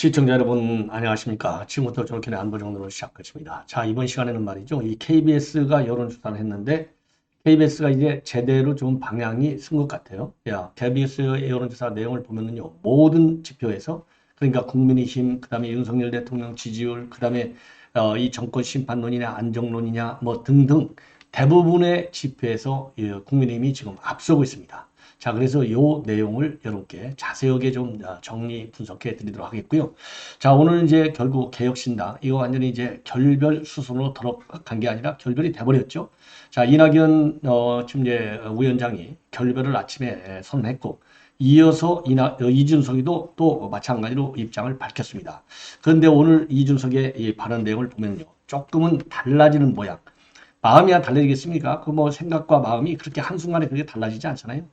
시청자 여러분 안녕하십니까. 지금부터 정권의 안보 정도로 시작하겠습니다. 자, 이번 시간에는 말이죠. 이 KBS가 여론조사를 했는데 KBS가 이제 제대로 좀 방향이 쓴 것 같아요. KBS의 여론조사 내용을 보면은요. 모든 지표에서 그러니까 국민의힘, 그다음에 윤석열 대통령 지지율, 그다음에 이 정권 심판론이냐 안정론이냐 뭐 등등 대부분의 지표에서 국민의힘이 지금 앞서고 있습니다. 자, 그래서 이 내용을 여러분께 자세하게 좀 정리 분석해 드리도록 하겠고요. 자, 오늘 이제 결국 개혁신당, 이거 완전히 이제 결별 수순으로 들어간 게 아니라 결별이 돼버렸죠. 자, 이낙연, 지금 이제 위원장이 결별을 아침에 선언했고, 이어서 이준석이도 또 마찬가지로 입장을 밝혔습니다. 그런데 오늘 이준석의 이 발언 내용을 보면요. 조금은 달라지는 모양. 마음이야 달라지겠습니까? 그 뭐 생각과 마음이 그렇게 한순간에 그렇게 달라지지 않잖아요.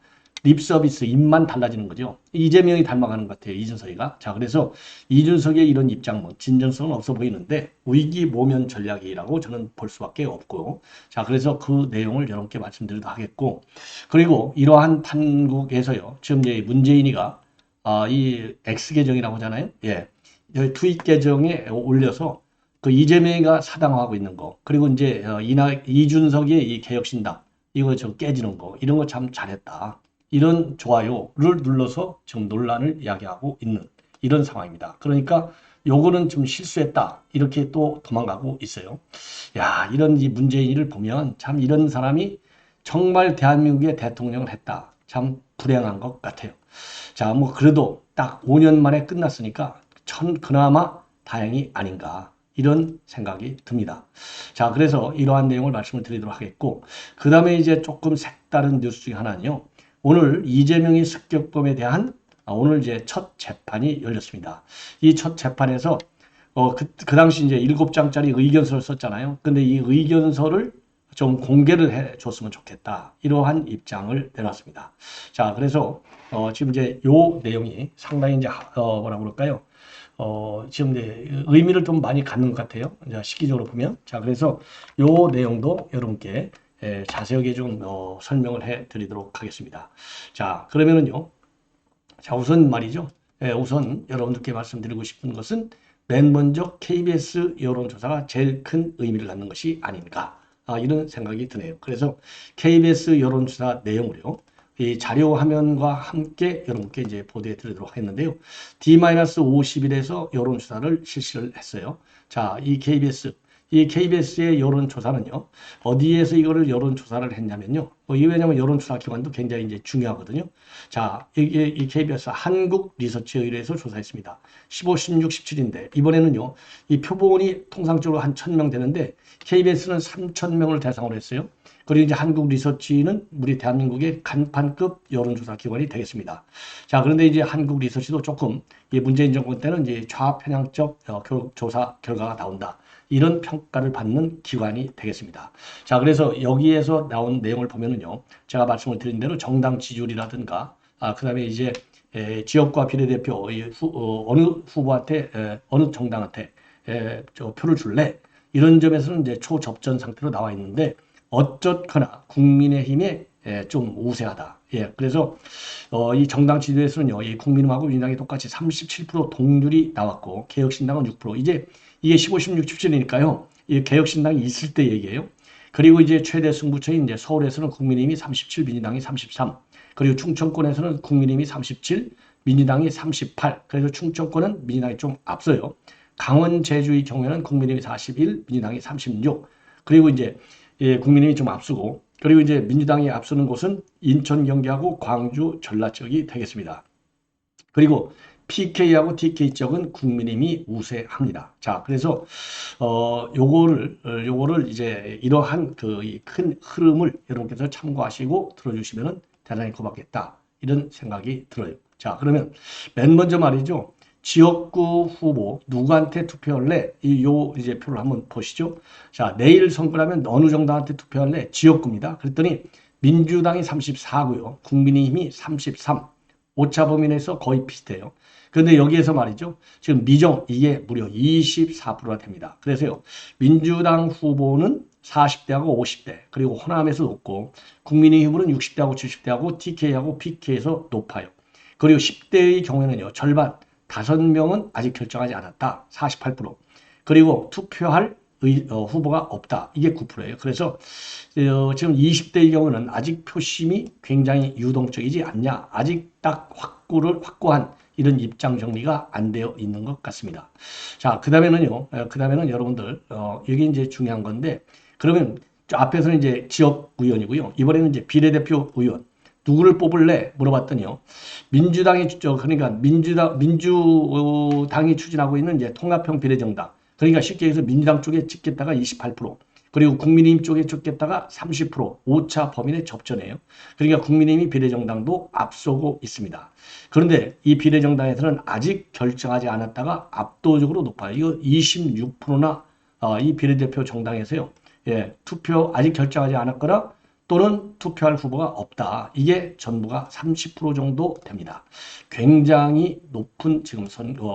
립 서비스, 입만 달라지는 거죠. 이재명이 닮아가는 것 같아요, 이준석이가. 자, 그래서 이준석의 이런 입장, 뭐, 진정성은 없어 보이는데, 위기 모면 전략이라고 저는 볼 수밖에 없고, 자, 그래서 그 내용을 여러분께 말씀드리도록 하겠고, 그리고 이러한 판국에서요, 지금 이제 문재인이가, 이 X계정이라고 하잖아요. 예. 트윗 계정에 올려서 그 이재명이가 사당하고 있는 거, 그리고 이제 이준석의 이 개혁신당, 이거 좀 깨지는 거, 이런 거 참 잘했다. 이런 좋아요를 눌러서 지금 논란을 이야기하고 있는 이런 상황입니다. 그러니까 요거는 좀 실수했다. 이렇게 또 도망가고 있어요. 야, 이런 이 문재인을 보면 참 이런 사람이 정말 대한민국의 대통령을 했다. 참 불행한 것 같아요. 자, 뭐 그래도 딱 5년 만에 끝났으니까 그나마 다행이 아닌가. 이런 생각이 듭니다. 자, 그래서 이러한 내용을 말씀을 드리도록 하겠고, 그 다음에 이제 조금 색다른 뉴스 중에 하나는요. 오늘 이재명의 습격범에 대한 오늘 이제 첫 재판이 열렸습니다. 이 첫 재판에서 그 당시 이제 7장짜리 의견서를 썼잖아요. 근데 이 의견서를 좀 공개를 해 줬으면 좋겠다. 이러한 입장을 내놨습니다. 자, 그래서 지금 이제 요 내용이 상당히 이제 뭐라 그럴까요? 지금 이제 의미를 좀 많이 갖는 것 같아요. 이제 시기적으로 보면. 자, 그래서 요 내용도 여러분께 자세하게 좀 설명을 해 드리도록 하겠습니다. 자, 그러면은요. 자, 우선 말이죠. 우선 여러분들께 말씀드리고 싶은 것은 맨 먼저 KBS 여론조사가 제일 큰 의미를 갖는 것이 아닌가. 이런 생각이 드네요. 그래서 KBS 여론조사 내용을요. 이 자료 화면과 함께 여러분께 이제 보도해 드리도록 했는데요. D-50일에서 여론조사를 실시를 했어요. 자, 이 KBS의 여론조사는요, 어디에서 이거를 여론조사를 했냐면요. 왜냐면 여론조사 기관도 굉장히 이제 중요하거든요. 자, 이게 이 KBS 한국 리서치 의뢰에서 조사했습니다. 15, 16, 17인데, 이번에는요, 이 표본이 통상적으로 한 1000명 되는데, KBS는 3000명을 대상으로 했어요. 그리고 이제 한국 리서치는 우리 대한민국의 간판급 여론조사 기관이 되겠습니다. 자, 그런데 이제 한국 리서치도 조금 문재인 정권 때는 이제 좌편향적 조사 결과가 나온다. 이런 평가를 받는 기관이 되겠습니다. 자, 그래서 여기에서 나온 내용을 보면은요, 제가 말씀을 드린 대로 정당 지지율이라든가, 그 다음에 이제 지역과 비례대표 어느 후보한테 어느 정당한테 저 표를 줄래? 이런 점에서는 이제 초접전 상태로 나와 있는데 어쨌거나 국민의힘에 좀 우세하다. 예, 그래서 이 정당 지지율에서는요, 이 국민의힘하고 민주당이 똑같이 37% 동률이 나왔고 개혁신당은 6%. 이게 15, 16, 17이니까요. 이 개혁신당이 있을 때 얘기예요. 그리고 이제 최대 승부처인 이제 서울에서는 국민의힘이 37, 민주당이 33. 그리고 충청권에서는 국민의힘이 37, 민주당이 38. 그래서 충청권은 민주당이 좀 앞서요. 강원, 제주의 경우에는 국민의힘이 41, 민주당이 36. 그리고 이제 국민의힘이 좀 앞서고, 그리고 이제 민주당이 앞서는 곳은 인천, 경기하고 광주, 전라 지역이 되겠습니다. 그리고 PK하고 TK 지역은 국민의힘이 우세합니다. 자, 그래서 요거를 이제 이러한 그 큰 흐름을 여러분께서 참고하시고 들어주시면 대단히 고맙겠다. 이런 생각이 들어요. 자, 그러면 맨 먼저 말이죠. 지역구 후보 누구한테 투표할래? 이제 표를 한번 보시죠. 자, 내일 선거라면 어느 정당한테 투표할래? 지역구입니다. 그랬더니 민주당이 34고요. 국민의힘이 33. 오차범위내에서 거의 비슷해요. 그런데 여기에서 말이죠. 지금 미정 이게 무려 24%가 됩니다. 그래서요. 민주당 후보는 40대하고 50대 그리고 호남에서 높고 국민의힘은 60대하고 70대하고 TK하고 PK에서 높아요. 그리고 10대의 경우에는요. 절반 5명은 아직 결정하지 않았다. 48%. 그리고 투표할 후보가 없다. 이게 9%예요. 그래서 지금 20대의 경우는 아직 표심이 굉장히 유동적이지 않냐. 아직 딱 확고한 이런 입장 정리가 안 되어 있는 것 같습니다. 자, 그 다음에는 여러분들, 이게 이제 중요한 건데, 그러면 앞에서는 이제 지역 의원이고요. 이번에는 이제 비례대표 의원. 누구를 뽑을래? 물어봤더니요. 그러니까 민주당이 추진하고 있는 이제 통합형 비례정당. 그러니까 쉽게 해서 민주당 쪽에 찍겠다가 28%, 그리고 국민의힘 쪽에 찍겠다가 30%, 5차 범인의 접전이에요. 그러니까 국민의힘이 비례정당도 앞서고 있습니다. 그런데 이 비례정당에서는 아직 결정하지 않았다가 압도적으로 높아요. 이거 26%나 이 비례대표 정당에서요. 예, 투표 아직 결정하지 않았거나 또는 투표할 후보가 없다. 이게 전부가 30% 정도 됩니다. 굉장히 높은 지금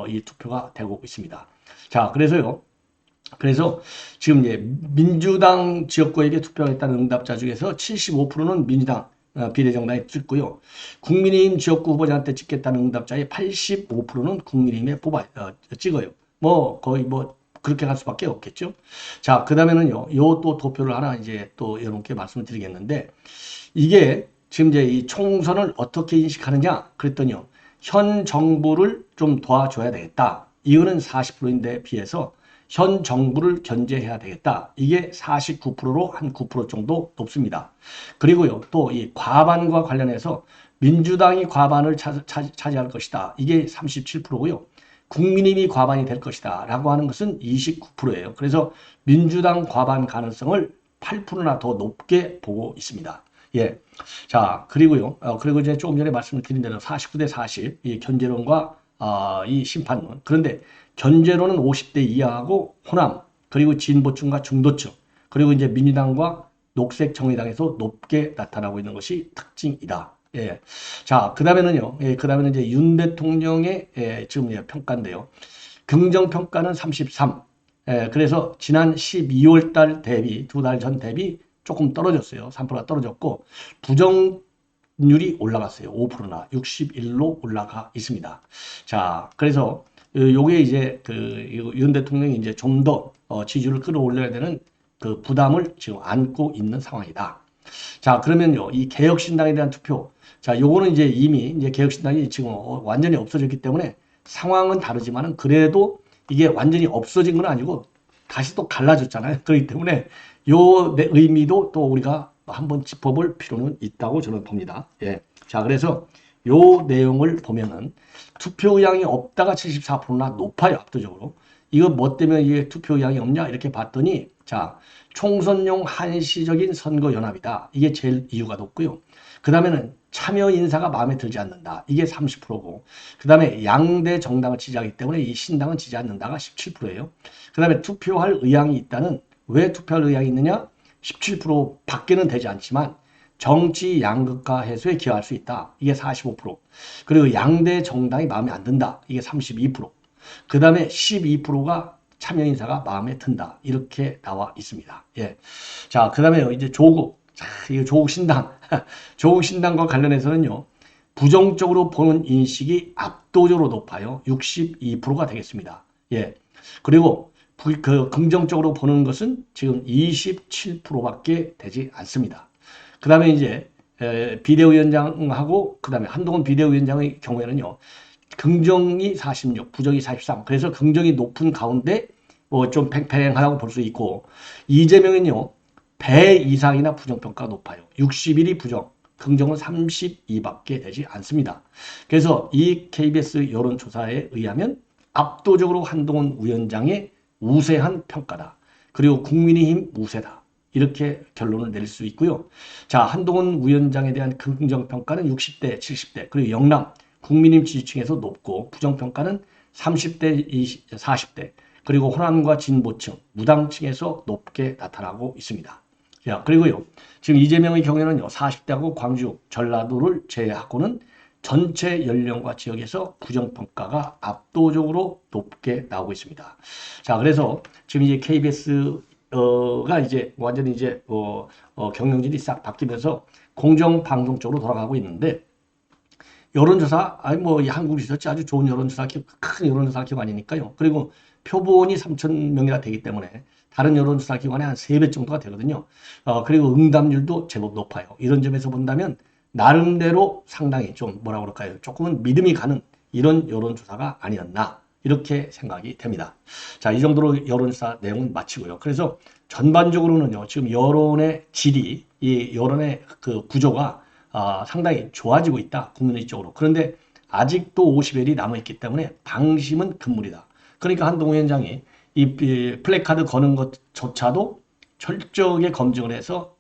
이 투표가 되고 있습니다. 자, 그래서 지금 이제 민주당 지역구에게 투표하겠다는 응답자 중에서 75%는 민주당 비례정당에 찍고요. 국민의힘 지역구 후보자한테 찍겠다는 응답자의 85%는 국민의힘에 찍어요. 뭐 거의 뭐 그렇게 갈 수밖에 없겠죠. 자, 그 다음에는요, 요 또 도표를 하나 이제 또 여러분께 말씀을 드리겠는데, 이게 지금 이제 이 총선을 어떻게 인식하느냐 그랬더니요, 현 정부를 좀 도와줘야 되겠다. 이거는 40%인데 비해서 현 정부를 견제해야 되겠다. 이게 49%로 한 9% 정도 높습니다. 그리고요, 또 이 과반과 관련해서 민주당이 과반을 차지할 것이다. 이게 37%고요. 국민의힘이 과반이 될 것이다 라고 하는 것은 29%예요. 그래서 민주당 과반 가능성을 8%나 더 높게 보고 있습니다. 예. 자, 그리고요. 그리고 이제 조금 전에 말씀을 드린 대로 49대 40, 이 견제론과 이 심판론. 그런데 견제론은 50대 이하하고 호남, 그리고 진보층과 중도층, 그리고 이제 민주당과 녹색 정의당에서 높게 나타나고 있는 것이 특징이다. 예. 자, 그 다음에는요. 예, 그 다음에는 이제 윤 대통령의 지금 평가인데요. 긍정평가는 33. 예, 그래서 지난 12월 달 대비, 2달 전 대비 조금 떨어졌어요. 3%가 떨어졌고, 부정률이 올라갔어요. 5%나 61로 올라가 있습니다. 자, 그래서 요게 이제 윤 대통령이 이제 좀 더 지지율을 끌어올려야 되는 그 부담을 지금 안고 있는 상황이다. 자, 그러면요, 이 개혁신당에 대한 투표. 자, 요거는 이제 이미 이제 개혁신당이 지금 완전히 없어졌기 때문에 상황은 다르지만은 그래도 이게 완전히 없어진 건 아니고 다시 또 갈라졌잖아요. 그렇기 때문에 요 의미도 또 우리가 한번 짚어볼 필요는 있다고 저는 봅니다. 예. 자, 그래서 요 내용을 보면은 투표 의향이 없다가 74%나 높아요, 압도적으로. 이거 뭐 때문에 이게 투표 의향이 없냐? 이렇게 봤더니, 자, 총선용 한시적인 선거연합이다. 이게 제일 이유가 높고요. 그 다음에는 참여 인사가 마음에 들지 않는다. 이게 30%고. 그 다음에 양대 정당을 지지하기 때문에 이 신당은 지지 않는다가 17%예요. 그 다음에 투표할 의향이 있다는, 왜 투표할 의향이 있느냐? 17% 밖에는 되지 않지만 정치 양극화 해소에 기여할 수 있다. 이게 45%. 그리고 양대 정당이 마음에 안 든다. 이게 32%. 그 다음에 12%가 참여 인사가 마음에 든다. 이렇게 나와 있습니다. 예. 자, 그 다음에 이제 조국. 자, 이거 조국 신당. 조국 신당과 관련해서는요, 부정적으로 보는 인식이 압도적으로 높아요. 62%가 되겠습니다. 예. 그리고 긍정적으로 보는 것은 지금 27%밖에 되지 않습니다. 그 다음에 이제 비대위원장하고 그 다음에 한동훈 비대위원장의 경우에는요, 긍정이 46, 부정이 43. 그래서 긍정이 높은 가운데 뭐 좀 팽팽하다고 볼 수 있고, 이재명은요, 배 이상이나 부정평가가 높아요. 61이 부정, 긍정은 32밖에 되지 않습니다. 그래서 이 KBS 여론조사에 의하면 압도적으로 한동훈 위원장의 우세한 평가다. 그리고 국민의힘 우세다. 이렇게 결론을 내릴 수 있고요. 자, 한동훈 위원장에 대한 긍정평가는 60대, 70대, 그리고 영남, 국민의힘 지지층에서 높고, 부정평가는 30대, 40대, 그리고 호남과 진보층, 무당층에서 높게 나타나고 있습니다. 자, 그리고요, 지금 이재명의 경우에는요, 40대하고 광주, 전라도를 제외하고는 전체 연령과 지역에서 부정평가가 압도적으로 높게 나오고 있습니다. 자, 그래서 지금 이제 KBS가 이제 완전히 이제 경영진이 싹 바뀌면서 공정방송 쪽으로 돌아가고 있는데, 여론조사, 아니 뭐 이 한국 리서치 아주 좋은 여론조사 기업, 큰 여론조사 기관이니까요. 그리고 표본이 3천 명이나 되기 때문에 다른 여론조사 기관의 한 3배 정도가 되거든요. 그리고 응답률도 제법 높아요. 이런 점에서 본다면 나름대로 상당히 좀 뭐라 그럴까요? 조금은 믿음이 가는 이런 여론조사가 아니었나 이렇게 생각이 됩니다. 자, 이 정도로 여론조사 내용은 마치고요. 그래서 전반적으로는요, 지금 여론의 질이, 이 여론의 그 구조가 상당히 좋아지고 있다. 국민의 쪽으로. 그런데 아직도 50일이 남아있기 때문에 방심은 금물이다. 그러니까 한동훈 위원장이 이 플래카드 거는 것조차도 철저하게 검증을 해서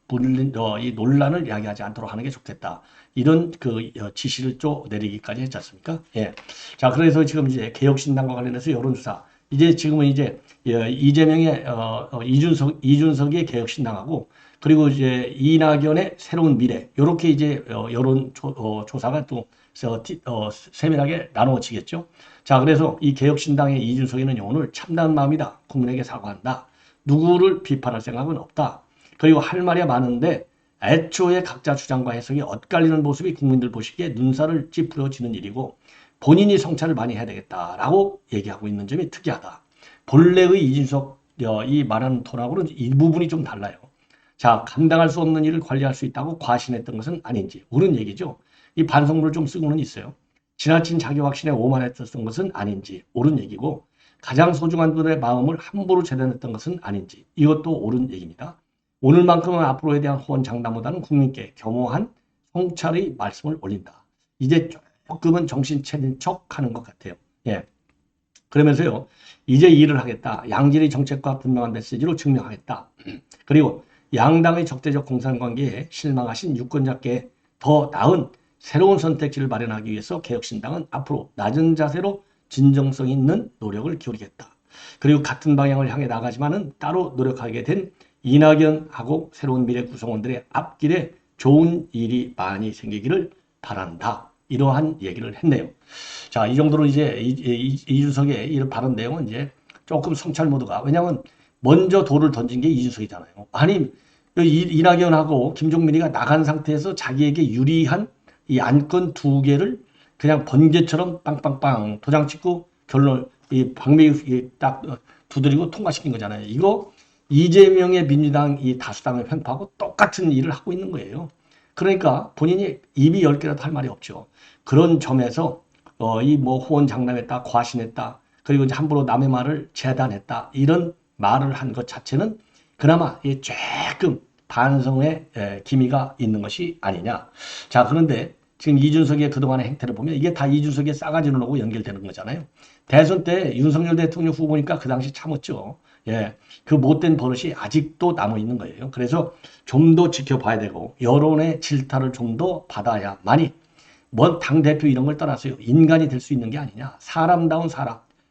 이 논란을 야기하지 않도록 하는 게 좋겠다. 이런 그 지시를 좀 내리기까지 했지 않습니까? 예. 자, 그래서 지금 이제 개혁신당과 관련해서 여론조사. 이제 지금은 이제 이재명의 이준석의 개혁신당하고 그리고 이제 이낙연의 새로운 미래. 요렇게 이제 여론 조사가 또 세밀하게 나누어지겠죠. 자, 그래서 이 개혁신당의 이준석이는 오늘 참다운 마음이다. 국민에게 사과한다. 누구를 비판할 생각은 없다. 그리고 할 말이 많은데 애초에 각자 주장과 해석이 엇갈리는 모습이 국민들 보시기에 눈살을 찌푸려지는 일이고 본인이 성찰을 많이 해야 되겠다라고 얘기하고 있는 점이 특이하다. 본래의 이준석 이 말하는 톤하고는 이 부분이 좀 달라요. 자, 감당할 수 없는 일을 관리할 수 있다고 과신했던 것은 아닌지 옳은 얘기죠. 이 반성문을 좀 쓰고는 있어요. 지나친 자기 확신에 오만했던 것은 아닌지 옳은 얘기고 가장 소중한 분의 마음을 함부로 재단했던 것은 아닌지 이것도 옳은 얘기입니다. 오늘만큼은 앞으로에 대한 호언장담보다는 국민께 겸허한 성찰의 말씀을 올린다. 이제 조금은 정신 차린 척 하는 것 같아요. 예. 그러면서요, 이제 일을 하겠다. 양질의 정책과 분명한 메시지로 증명하겠다. 그리고 양당의 적대적 공산관계에 실망하신 유권자께 더 나은 새로운 선택지를 마련하기 위해서 개혁신당은 앞으로 낮은 자세로 진정성 있는 노력을 기울이겠다. 그리고 같은 방향을 향해 나가지만은 따로 노력하게 된 이낙연하고 새로운 미래 구성원들의 앞길에 좋은 일이 많이 생기기를 바란다. 이러한 얘기를 했네요. 자, 이 정도로 이제 이준석의 이런 발언 내용은 이제 조금 성찰 모드가, 왜냐하면 먼저 돌을 던진 게 이준석이잖아요. 아니, 이낙연하고 김종민이가 나간 상태에서 자기에게 유리한 이 안건 2개를 그냥 번개처럼 빵빵빵 도장 찍고 결론을 이 방매유 딱 두드리고 통과시킨 거잖아요. 이거 이재명의 민주당 이 다수당을 편파하고 똑같은 일을 하고 있는 거예요. 그러니까 본인이 입이 10개라도 할 말이 없죠. 그런 점에서 이 뭐 호언장담했다, 과신했다, 그리고 이제 함부로 남의 말을 재단했다 이런 말을 한 것 자체는 그나마 조금 반성의 기미가 있는 것이 아니냐. 자, 그런데 지금 이준석의 그동안의 행태를 보면 이게 다 이준석의 싸가지 논하고 연결되는 거잖아요. 대선 때 윤석열 대통령 후보니까 그 당시 참았죠. 예, 그 못된 버릇이 아직도 남아 있는 거예요. 그래서 좀 더 지켜봐야 되고 여론의 질타를 좀 더 받아야만이 뭔 당대표 이런 걸 떠나서요. 인간이 될 수 있는 게 아니냐. 사람다운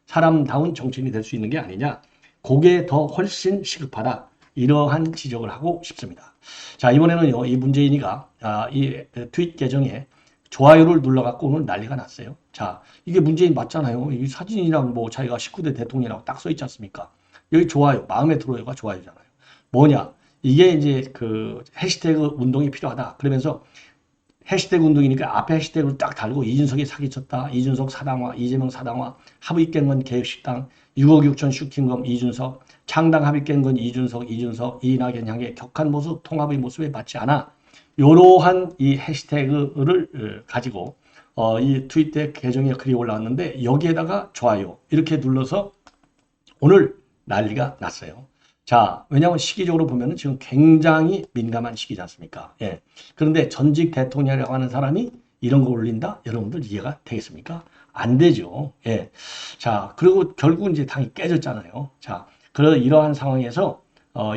사람다운 정치인이 될 수 있는 게 아니냐. 그게 더 훨씬 시급하다. 이러한 지적을 하고 싶습니다. 자, 이번에는요, 이 문재인이가 이 트윗 계정에 좋아요를 눌러갖고 오늘 난리가 났어요. 자, 이게 문재인 맞잖아요. 이 사진이랑 뭐 자기가 19대 대통령이라고 딱 써 있지 않습니까? 여기 좋아요, 마음에 들어요가 좋아요잖아요. 뭐냐? 이게 이제 그 해시태그 운동이 필요하다. 그러면서 해시태그 운동이니까 앞에 해시태그를 딱 달고 이준석이 사기쳤다. 이준석 사당화, 이재명 사당화, 합의 깬 건 개혁식당, 6억 6천 슈킹검 이준석, 창당 합의 깬 건 이준석, 이낙연 향해 격한 모습, 통합의 모습에 맞지 않아. 이러한 이 해시태그를 가지고 이 트위터 계정에 글이 올라왔는데 여기에다가 좋아요 이렇게 눌러서 오늘 난리가 났어요. 자, 왜냐하면 시기적으로 보면은 지금 굉장히 민감한 시기지 않습니까? 예. 그런데 전직 대통령이라고 하는 사람이 이런 거 올린다? 여러분들 이해가 되겠습니까? 안 되죠. 예. 자, 그리고 결국 이제 당이 깨졌잖아요. 자, 이러한 상황에서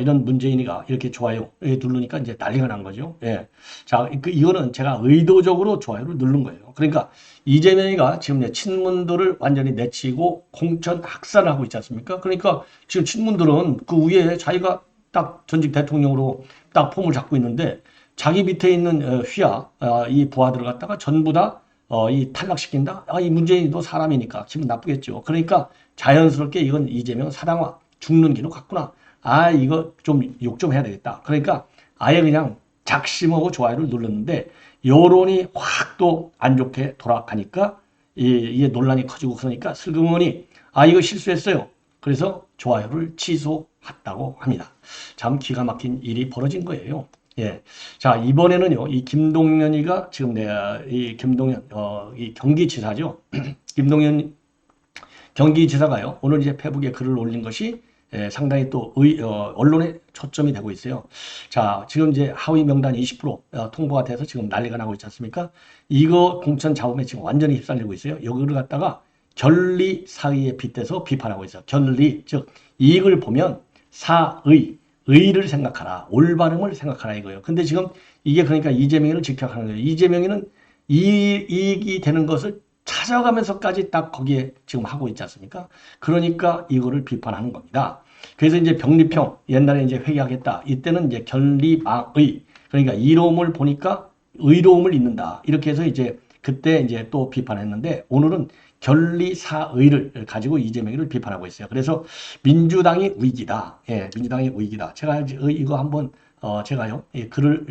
이런 문재인이가 이렇게 좋아요 누르니까 이제 난리가 난 거죠. 예. 자, 이거는 제가 의도적으로 좋아요를 누른 거예요. 그러니까 이재명이가 지금 친문들을 완전히 내치고 공천 학살을 하고 있지 않습니까? 그러니까 지금 친문들은 그 위에 자기가 딱 전직 대통령으로 딱 폼을 잡고 있는데 자기 밑에 있는 휘하, 이 부하들을 갖다가 전부 다 이 탈락시킨다? 이 문재인도 사람이니까 기분 나쁘겠죠. 그러니까 자연스럽게 이건 이재명 사당화, 죽는 기로 갔구나. 이거 좀 욕 좀 해야 되겠다. 그러니까 아예 그냥 작심하고 좋아요를 눌렀는데 여론이 확 또 안 좋게 돌아가니까 이게 논란이 커지고 그러니까 슬그머니 이거 실수했어요. 그래서 좋아요를 취소했다고 합니다. 참 기가 막힌 일이 벌어진 거예요. 예. 자, 이번에는요, 이 김동연이가 지금 이 김동연, 이 경기지사죠. 김동연 경기지사가요, 오늘 이제 페북에 글을 올린 것이 상당히 또 언론에 초점이 되고 있어요. 자, 지금 이제 하위 명단 20% 통보가 돼서 지금 난리가 나고 있지 않습니까? 이거 공천 잡음에 지금 완전히 휩쓸리고 있어요. 여기를 갖다가 결리 사의에 빗대서 비판하고 있어요. 결리, 즉 이익을 보면 의를 생각하라, 올바름을 생각하라 이거예요. 근데 지금 이게 그러니까 이재명이를 직격하는 거예요. 이재명이는 이익이 되는 것을 찾아가면서까지 딱 거기에 지금 하고 있지 않습니까? 그러니까 이거를 비판하는 겁니다. 그래서 이제 병리평, 옛날에 이제 회개하겠다. 이때는 이제 결리망의, 그러니까 이로움을 보니까 의로움을 잇는다. 이렇게 해서 이제 그때 이제 또 비판했는데 오늘은 결리사의를 가지고 이재명이를 비판하고 있어요. 그래서 민주당이 위기다. 예, 민주당이 위기다. 제가 이거 한번 제가요, 글을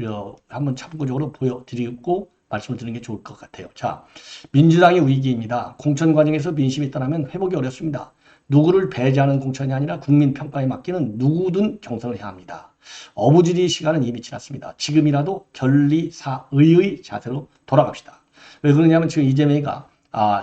한번 참고적으로 보여드리고 말씀을 드리는 게 좋을 것 같아요. 자, 민주당의 위기입니다. 공천 과정에서 민심이 떠나면 회복이 어렵습니다. 누구를 배제하는 공천이 아니라 국민 평가에 맡기는 누구든 경선을 해야 합니다. 어부지리 시간은 이미 지났습니다. 지금이라도 결리사의의 자세로 돌아갑시다. 왜 그러냐면 지금 이재명이가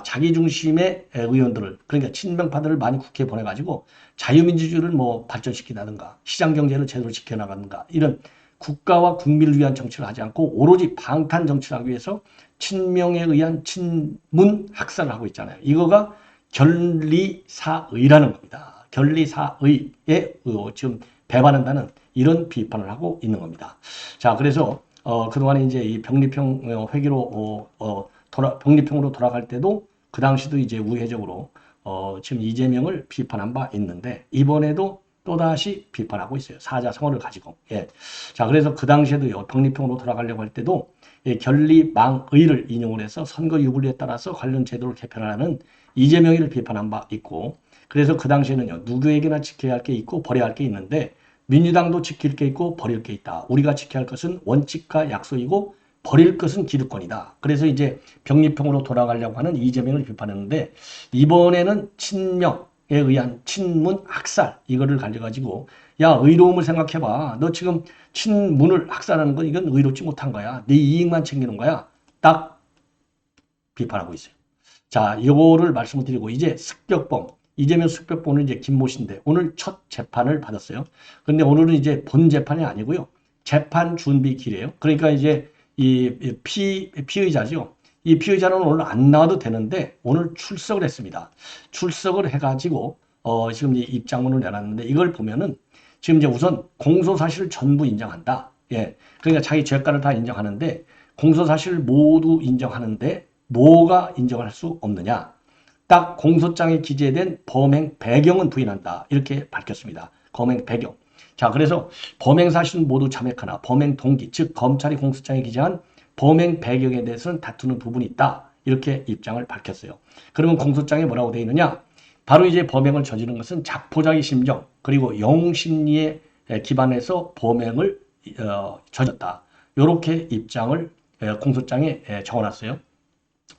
자기 중심의 의원들을, 그러니까 친명파들을 많이 국회에 보내가지고 자유민주주의를 뭐 발전시킨다든가 시장 경제를 제대로 지켜나가든가 이런 국가와 국민을 위한 정치를 하지 않고 오로지 방탄 정치를 하기 위해서 친명에 의한 친문 학살을 하고 있잖아요. 이거가 결리사의라는 겁니다. 결리사의에 지금 배반한다는 이런 비판을 하고 있는 겁니다. 자, 그래서 그동안에 이제 이 병리평 회기로 병리평으로 돌아갈 때도 그 당시도 이제 우회적으로 지금 이재명을 비판한 바 있는데 이번에도 또다시 비판하고 있어요. 사자성어를 가지고. 예. 자, 그래서 그 당시에도요, 병리평으로 돌아가려고 할 때도 결리망의를 인용을 해서 선거 유불리에 따라서 관련 제도를 개편하는 이재명이를 비판한 바 있고, 그래서 그 당시에는요, 누구에게나 지켜야 할 게 있고 버려야 할 게 있는데 민주당도 지킬 게 있고 버릴 게 있다. 우리가 지켜야 할 것은 원칙과 약속이고 버릴 것은 기득권이다. 그래서 이제 병리평으로 돌아가려고 하는 이재명을 비판했는데 이번에는 친명에 의한 친문 학살 이거를 가져가지고 야, 의로움을 생각해봐. 너 지금 친문을 학살하는 건 이건 의롭지 못한 거야. 네 이익만 챙기는 거야. 딱 비판하고 있어요. 자, 요거를 말씀을 드리고 이제 습격범. 이재명 습격범은 이제 김모 씨인데 오늘 첫 재판을 받았어요. 근데 오늘은 이제 본 재판이 아니고요. 재판 준비길이에요. 그러니까 이제 피의자죠. 이 피의자는 오늘 안 나와도 되는데 오늘 출석을 했습니다. 출석을 해가지고 지금 이 입장문을 내놨는데 이걸 보면은 지금 이제 우선 공소 사실을 전부 인정한다. 예, 그러니까 자기 죄가를 다 인정하는데 공소 사실을 모두 인정하는데 뭐가 인정할 수 없느냐? 딱 공소장에 기재된 범행 배경은 부인한다. 이렇게 밝혔습니다. 범행 배경. 자, 그래서 범행 사실은 모두 자백하나 범행 동기, 즉 검찰이 공소장에 기재한 범행 배경에 대해서는 다투는 부분이 있다. 이렇게 입장을 밝혔어요. 그러면 공소장에 뭐라고 되어 있느냐? 바로 이제 범행을 저지른 것은 자포자기 심정 그리고 영심리에 기반해서 범행을 저질렀다. 이렇게 입장을 공소장에 적어놨어요.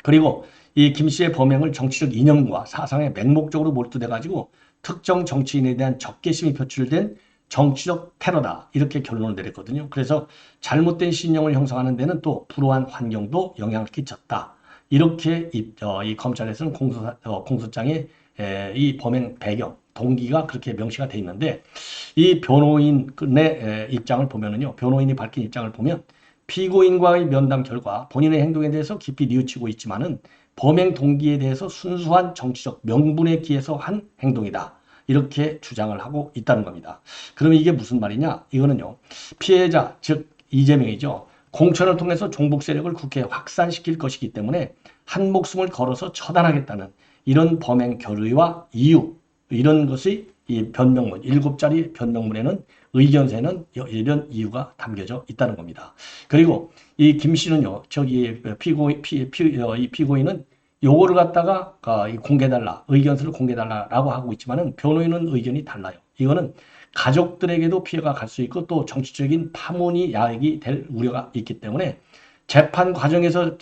그리고 이 김 씨의 범행을 정치적 이념과 사상에 맹목적으로 몰두돼가지고 특정 정치인에 대한 적개심이 표출된 정치적 테러다. 이렇게 결론을 내렸거든요. 그래서 잘못된 신용을 형성하는 데는 또 불우한 환경도 영향을 끼쳤다. 이렇게 이 검찰에서는 공소장에 이 범행 배경, 동기가 그렇게 명시가 돼 있는데 이 변호인의 입장을 보면은요. 변호인이 밝힌 입장을 보면 피고인과의 면담 결과 본인의 행동에 대해서 깊이 뉘우치고 있지만은 범행 동기에 대해서 순수한 정치적 명분에 기해서 한 행동이다. 이렇게 주장을 하고 있다는 겁니다. 그러면 이게 무슨 말이냐? 이거는요. 피해자, 즉 이재명이죠. 공천을 통해서 종북 세력을 국회에 확산시킬 것이기 때문에 한 목숨을 걸어서 처단하겠다는 이런 범행 결의와 이유, 이런 것이 이 변명문, 7자리 변명문에는 의견서에는 이런 이유가 담겨져 있다는 겁니다. 그리고 이 김 씨는요, 저기 이 피고인은 요거를 갖다가 공개해달라, 의견서를 공개해달라라고 하고 있지만은 변호인은 의견이 달라요. 이거는 가족들에게도 피해가 갈 수 있고 또 정치적인 파문이 야기될 우려가 있기 때문에 재판 과정에서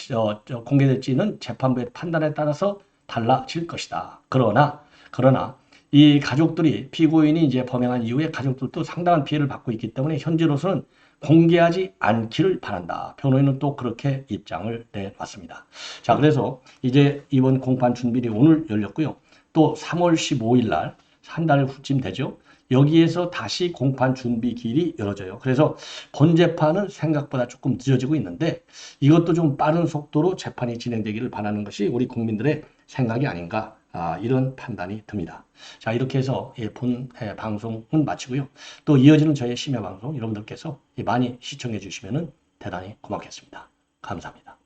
공개될지는 재판부의 판단에 따라서 달라질 것이다. 그러나 이 가족들이 피고인이 이제 범행한 이후에 가족들도 상당한 피해를 받고 있기 때문에 현재로서는 공개하지 않기를 바란다. 변호인은 또 그렇게 입장을 내놨습니다. 자, 그래서 이제 이번 공판 준비일이 오늘 열렸고요. 또 3월 15일 날, 한 달 후쯤 되죠. 여기에서 다시 공판 준비 기일이 열어져요. 그래서 본 재판은 생각보다 조금 늦어지고 있는데 이것도 좀 빠른 속도로 재판이 진행되기를 바라는 것이 우리 국민들의 생각이 아닌가, 이런 판단이 듭니다. 자, 이렇게 해서 본 방송은 마치고요. 또 이어지는 저의 심야 방송 여러분들께서 많이 시청해 주시면 대단히 고맙겠습니다. 감사합니다.